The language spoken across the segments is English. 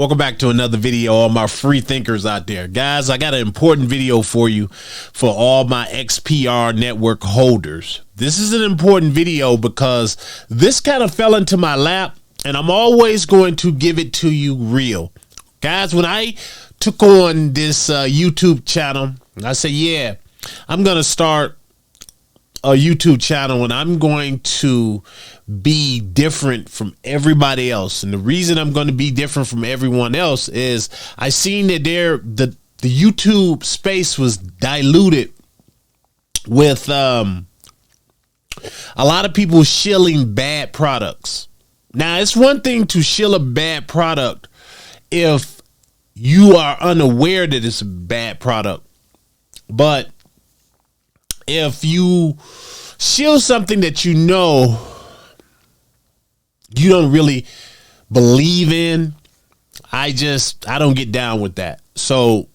Welcome back to another video, all my free thinkers out there. Guys, I got an important video for you for all my XPR network holders. This is an important video because this kind of fell into my lap, and I'm always going to give it to you real. Guys, when I took on this YouTube channel, I said, yeah, I'm going to start a YouTube channel and I'm going to be different from everybody else. And the reason I'm going to be different from everyone else is I seen that the YouTube space was diluted with a lot of people shilling bad products. Now, it's one thing to shill a bad product if you are unaware that it's a bad product, but if you shill something that you know you don't really believe in, I don't get down with that. So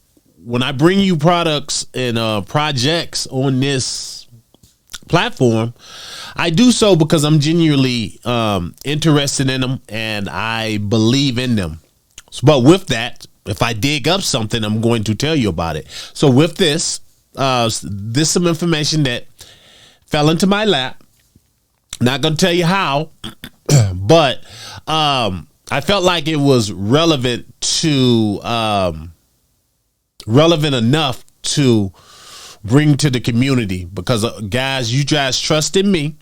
when I bring you products and projects on this platform, I do so because I'm genuinely interested in them and I believe in them. But with that, if I dig up something, I'm going to tell you about it. So with this, this some information that fell into my lap. Not going to tell you how, but I felt like it was relevant enough to bring to the community because, guys, you guys trust in me.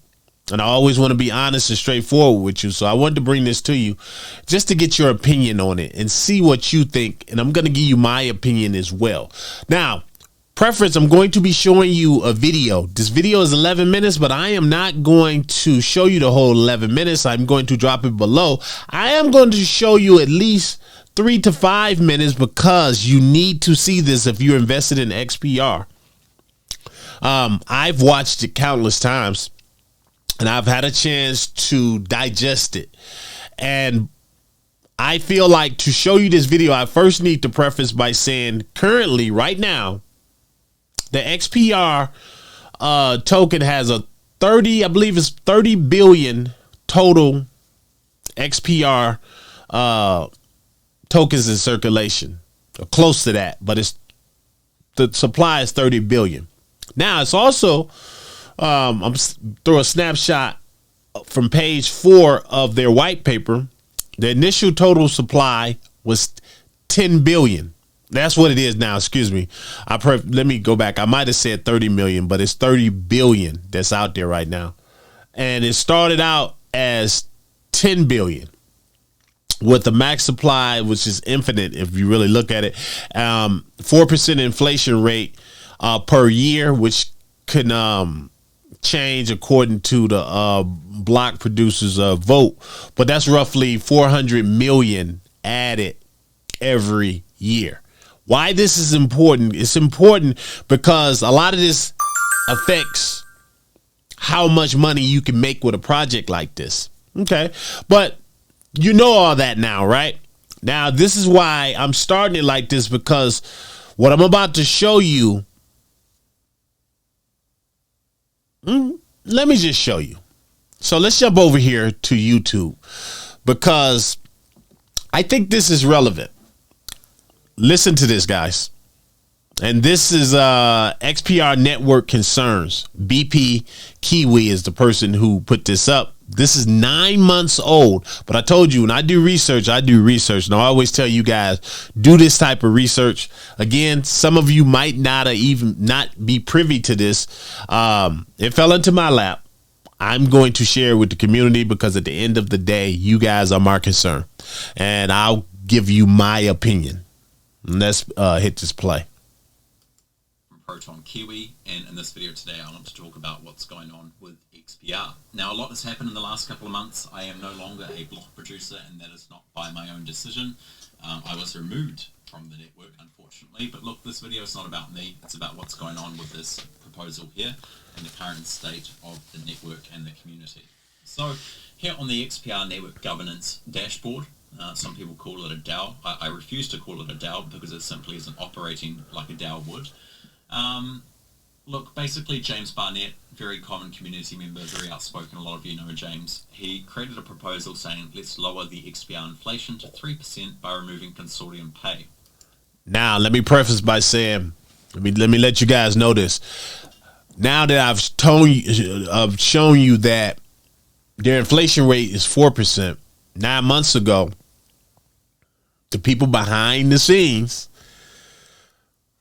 And I always want to be honest and straightforward with you. So I wanted to bring this to you just to get your opinion on it and see what you think. And I'm going to give you my opinion as well. Now, preference, I'm going to be showing you a video. This video is 11 minutes, but I am not going to show you the whole 11 minutes. I'm going to drop it below. I am going to show you at least 3 to 5 minutes because you need to see this if you're invested in XPR. I've watched it countless times and I've had a chance to digest it. And I feel like to show you this video, I first need to preface by saying currently right now, the XPR token has a 30, I believe it's 30 billion total XPR tokens in circulation, or close to that, but the supply is 30 billion. Now it's also, I'm throw a snapshot from page 4 of their white paper. The initial total supply was 10 billion. That's what it is now. Excuse me. Let me go back. I might have said 30 million, but it's 30 billion that's out there right now. And it started out as 10 billion with the max supply, which is infinite if you really look at it. 4% inflation rate per year, which can change according to the block producers vote. But that's roughly 400 million added every year. Why this is important? It's important because a lot of this affects how much money you can make with a project like this. Okay. But you know all that now, right? Now, this is why I'm starting it like this, because what I'm about to show you, let me just show you. So let's jump over here to YouTube because I think this is relevant. Listen to this, guys. And this is XPR Network Concerns. BP Kiwi is the person who put this up. This is 9 months old. But I told you, when I do research, I do research. And I always tell you guys, do this type of research. Again, some of you might not be privy to this. It fell into my lap. I'm going to share it with the community because at the end of the day, you guys are my concern. And I'll give you my opinion. Let's hit this play. Proton Kiwi, and in this video today I want to talk about what's going on with XPR. Now, a lot has happened in the last couple of months. I am no longer a block producer, and that is not by my own decision. I was removed from the network, unfortunately. But look, this video is not about me. It's about what's going on with this proposal here and the current state of the network and the community. So here on the XPR Network Governance dashboard, some people call it a DAO. I refuse to call it a DAO because it simply isn't operating like a DAO would. Look, basically James Barnett, very common community member, very outspoken, a lot of you know James. He created a proposal saying let's lower the XPR inflation to 3% by removing consortium pay. Now, let me preface by saying, let me let you guys know this. Now that I've shown you that their inflation rate is 4%. 9 months ago, the people behind the scenes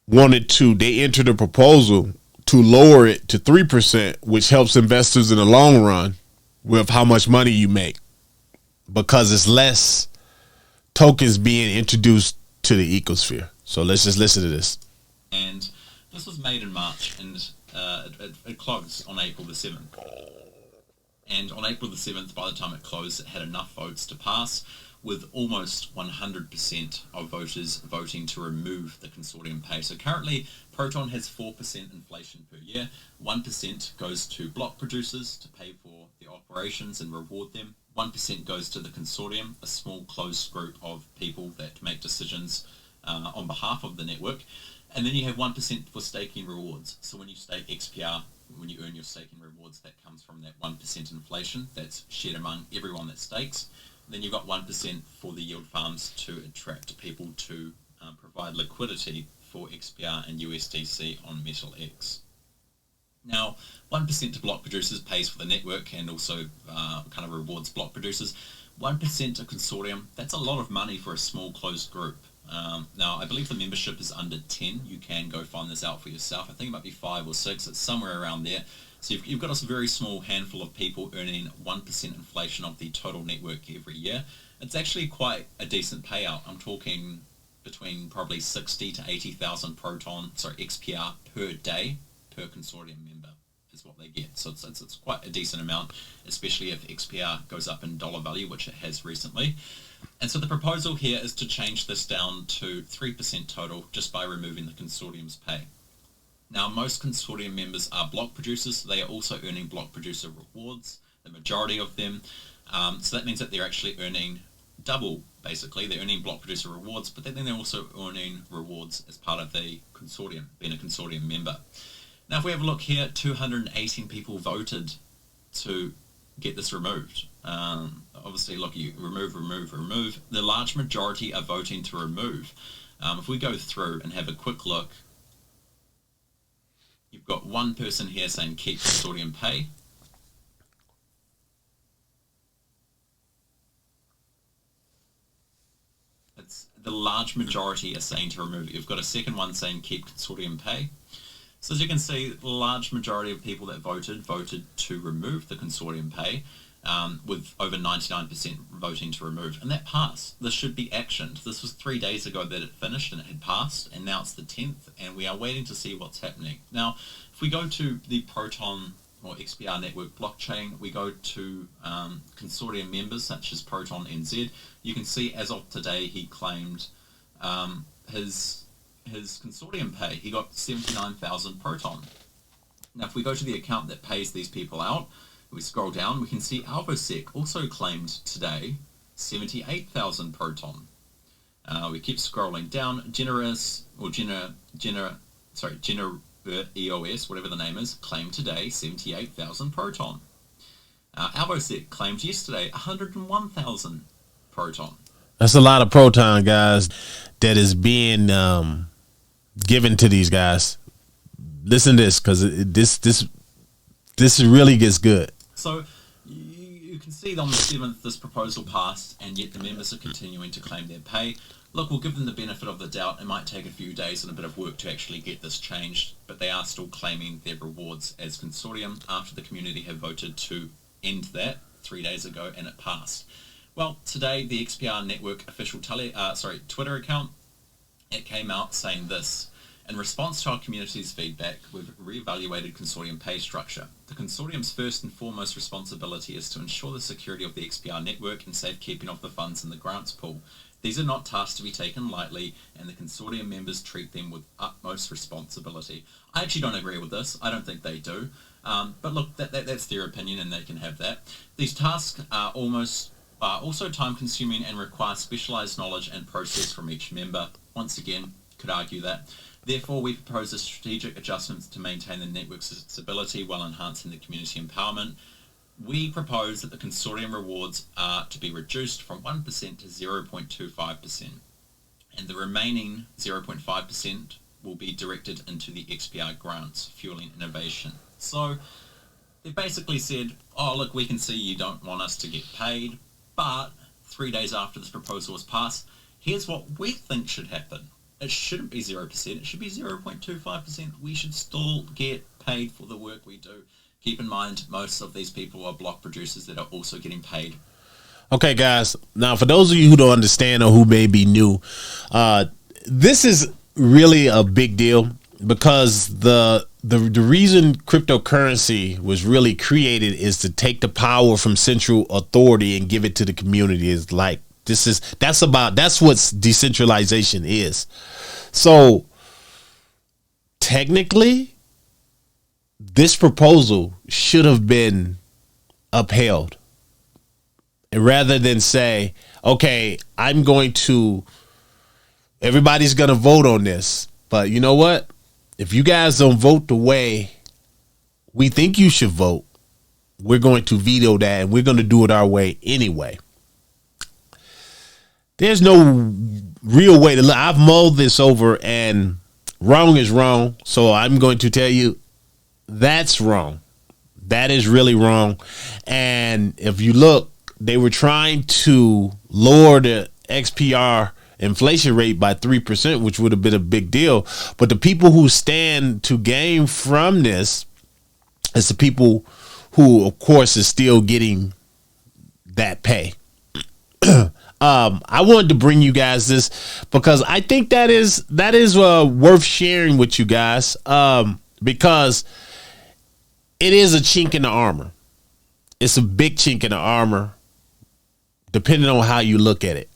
they entered a proposal to lower it to 3%, which helps investors in the long run with how much money you make, because it's less tokens being introduced to the ecosphere. So let's just listen to this. And this was made in March, and it closed on April the 7th. And on April the 7th, by the time it closed, it had enough votes to pass, with almost 100% of voters voting to remove the consortium pay. So currently, Proton has 4% inflation per year. 1% goes to block producers to pay for the operations and reward them. 1% goes to the consortium, a small closed group of people that make decisions on behalf of the network. And then you have 1% for staking rewards. So when you stake XPR, when you earn your staking rewards, that comes from that 1% inflation that's shared among everyone that stakes. Then you've got 1% for the yield farms to attract people to provide liquidity for XPR and USDC on MetalX. Now, 1% to block producers pays for the network and also kind of rewards block producers. 1% to consortium, that's a lot of money for a small closed group. Now, I believe the membership is under 10. You can go find this out for yourself. I think it might be 5 or 6. It's somewhere around there. So you've got a very small handful of people earning 1% inflation of the total network every year. It's actually quite a decent payout. I'm talking between probably 60 to 80,000 XPR per day per consortium member is what they get. So it's quite a decent amount, especially if XPR goes up in dollar value, which it has recently. And so the proposal here is to change this down to 3% total just by removing the consortium's pay. Now, most consortium members are block producers, so they are also earning block producer rewards, the majority of them. So that means that they're actually earning double, basically. They're earning block producer rewards, but then they're also earning rewards as part of the consortium, being a consortium member. Now, if we have a look here, 218 people voted to get this removed. Obviously, look, you remove. The large majority are voting to remove. If we go through and have a quick look, you've got one person here saying keep consortium pay. It's the large majority are saying to remove it. You've got a second one saying keep consortium pay. So as you can see, the large majority of people that voted to remove the consortium pay, with over 99% voting to remove. And that passed. This should be actioned. This was 3 days ago that it finished and it had passed, and now it's the 10th, and we are waiting to see what's happening. Now, if we go to the Proton or XPR Network blockchain, we go to consortium members such as Proton NZ, you can see as of today he claimed his consortium pay. He got 79,000 Proton. Now, if we go to the account that pays these people out, we scroll down, we can see AlphaSec also claimed today 78,000 Proton. We keep scrolling down. EOS, whatever the name is, claimed today 78,000 Proton. AlphaSec claimed yesterday 101,000 Proton. That's a lot of Proton, guys, that is being given to these guys. Listen to this, because this really gets good. So you can see on the 7th this proposal passed, and yet the members are continuing to claim their pay. Look, we'll give them the benefit of the doubt. It might take a few days and a bit of work to actually get this changed, but they are still claiming their rewards as consortium after the community have voted to end that 3 days ago, and it passed. Well, today the XPR Network official Twitter account, it came out saying this: in response to our community's feedback, we've reevaluated consortium pay structure. The consortium's first and foremost responsibility is to ensure the security of the XPR network and safekeeping of the funds in the grants pool. These are not tasks to be taken lightly, and the consortium members treat them with utmost responsibility. I actually don't agree with this. I don't think they do. But look, that's their opinion, and they can have that. These tasks are also time-consuming and require specialized knowledge and process from each member. Once again, could argue that. Therefore, we propose a strategic adjustments to maintain the network's stability while enhancing the community empowerment. We propose that the consortium rewards are to be reduced from 1% to 0.25%, and the remaining 0.5% will be directed into the XPR grants, fueling innovation. So they basically said, oh, look, we can see you don't want us to get paid, but 3 days after this proposal was passed, here's what we think should happen. It shouldn't be 0%, it should be 0.25%. We should still get paid for the work we do. Keep in mind, most of these people are block producers that are also getting paid. Okay, guys. Now, for those of you who don't understand or who may be new, this is really a big deal because the reason cryptocurrency was really created is to take the power from central authority and give it to the community. Is like that's what decentralization is. So technically, this proposal should have been upheld. And rather than say, okay, everybody's going to vote on this. But you know what? If you guys don't vote the way we think you should vote, we're going to veto that and we're going to do it our way anyway. There's no real way to look. I've mulled this over and wrong is wrong. So I'm going to tell you that's wrong. That is really wrong. And if you look, they were trying to lower the XPR inflation rate by 3%, which would have been a big deal. But the people who stand to gain from this is the people who, of course, is still getting that pay. I wanted to bring you guys this because I think that is worth sharing with you guys because it is a chink in the armor. It's a big chink in the armor, depending on how you look at it.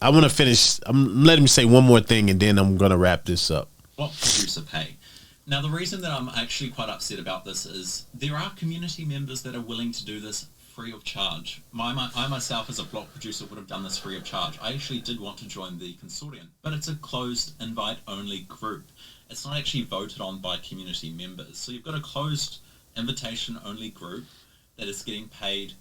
I want to finish. Let me say one more thing, and then I'm going to wrap this up. Block producer pay. Now, the reason that I'm actually quite upset about this is there are community members that are willing to do this free of charge. I myself, as a block producer, would have done this free of charge. I actually did want to join the consortium, but it's a closed invite-only group. It's not actually voted on by community members. So you've got a closed invitation-only group that is getting paid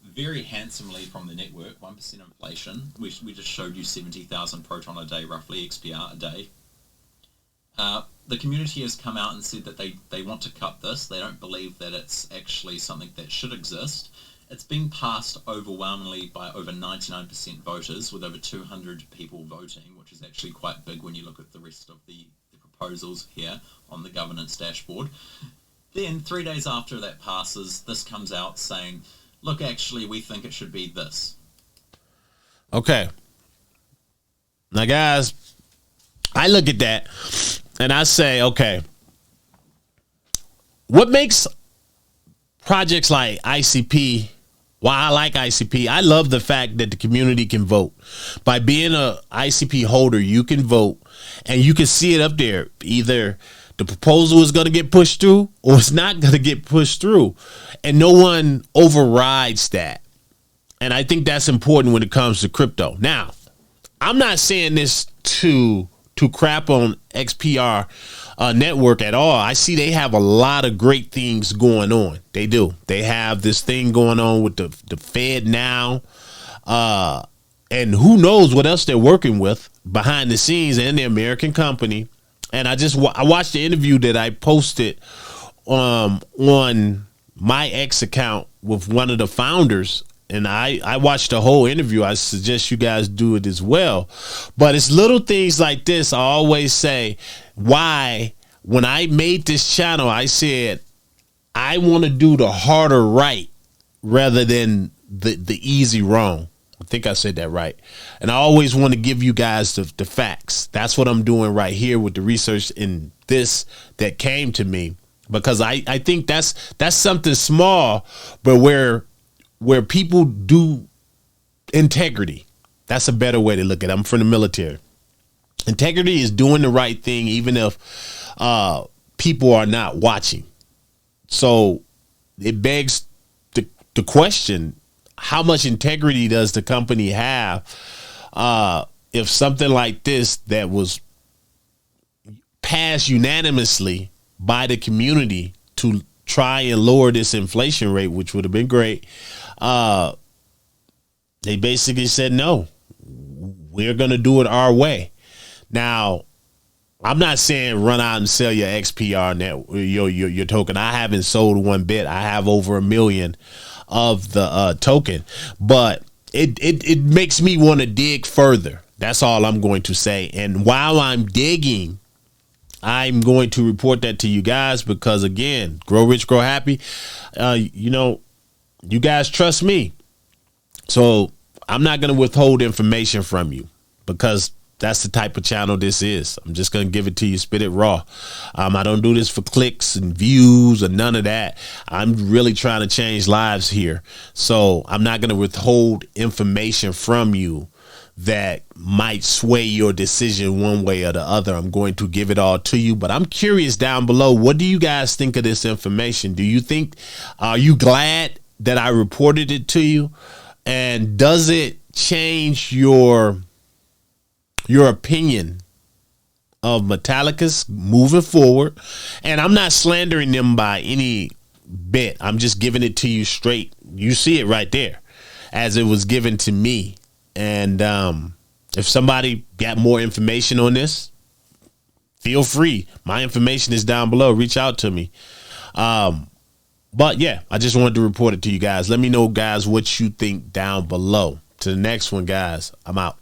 very handsomely from the network, 1% inflation. We just showed you 70,000 proton a day, roughly, XPR a day. The community has come out and said that they want to cut this. They don't believe that it's actually something that should exist. It's been passed overwhelmingly by over 99% voters, with over 200 people voting, which is actually quite big when you look at the rest of the proposals here on the governance dashboard. Then 3 days after that passes, this comes out saying, look, actually, we think it should be this. Okay. Now, guys, I look at that and I say, okay, what makes projects like ICP, why I like ICP, I love the fact that the community can vote. By being a ICP holder, you can vote and you can see it up there. Either the proposal is going to get pushed through or it's not going to get pushed through. And no one overrides that. And I think that's important when it comes to crypto. Now, I'm not saying this to crap on XPR Network at all. I see they have a lot of great things going on. They do. They have this thing going on with the Fed now. And who knows what else they're working with behind the scenes and the American company. And I watched the interview that I posted on my X account with one of the founders. And I watched the whole interview. I suggest you guys do it as well. But it's little things like this. I always say why, when I made this channel, I said, I want to do the harder right rather than the easy wrong. I think I said that right. And I always want to give you guys the facts. That's what I'm doing right here with the research in this that came to me, because I think that's something small, but where people do integrity. That's a better way to look at it. I'm from the military. Integrity is doing the right thing, even if people are not watching. So it begs the question, how much integrity does the company have if something like this that was passed unanimously by the community to try and lower this inflation rate, which would have been great. They basically said, no, we're going to do it our way. Now, I'm not saying run out and sell your XPR network, your token. I haven't sold one bit. I have over 1 million of the token, but it makes me want to dig further. That's all I'm going to say. And while I'm digging, I'm going to report that to you guys because, again, grow rich, grow happy. You guys trust me. So I'm not going to withhold information from you because that's the type of channel this is. I'm just going to give it to you, spit it raw. I don't do this for clicks and views or none of that. I'm really trying to change lives here. So I'm not going to withhold information from you that might sway your decision one way or the other. I'm going to give it all to you, but I'm curious down below. What do you guys think of this information? Do you think, are you glad that I reported it to you? And does it change your opinion of Metallicus moving forward? And I'm not slandering them by any bit. I'm just giving it to you straight. You see it right there as it was given to me. And if somebody got more information on this, feel free. My information is down below. Reach out to me. But yeah, I just wanted to report it to you guys. Let me know, guys, what you think down below. To the next one, guys. I'm out.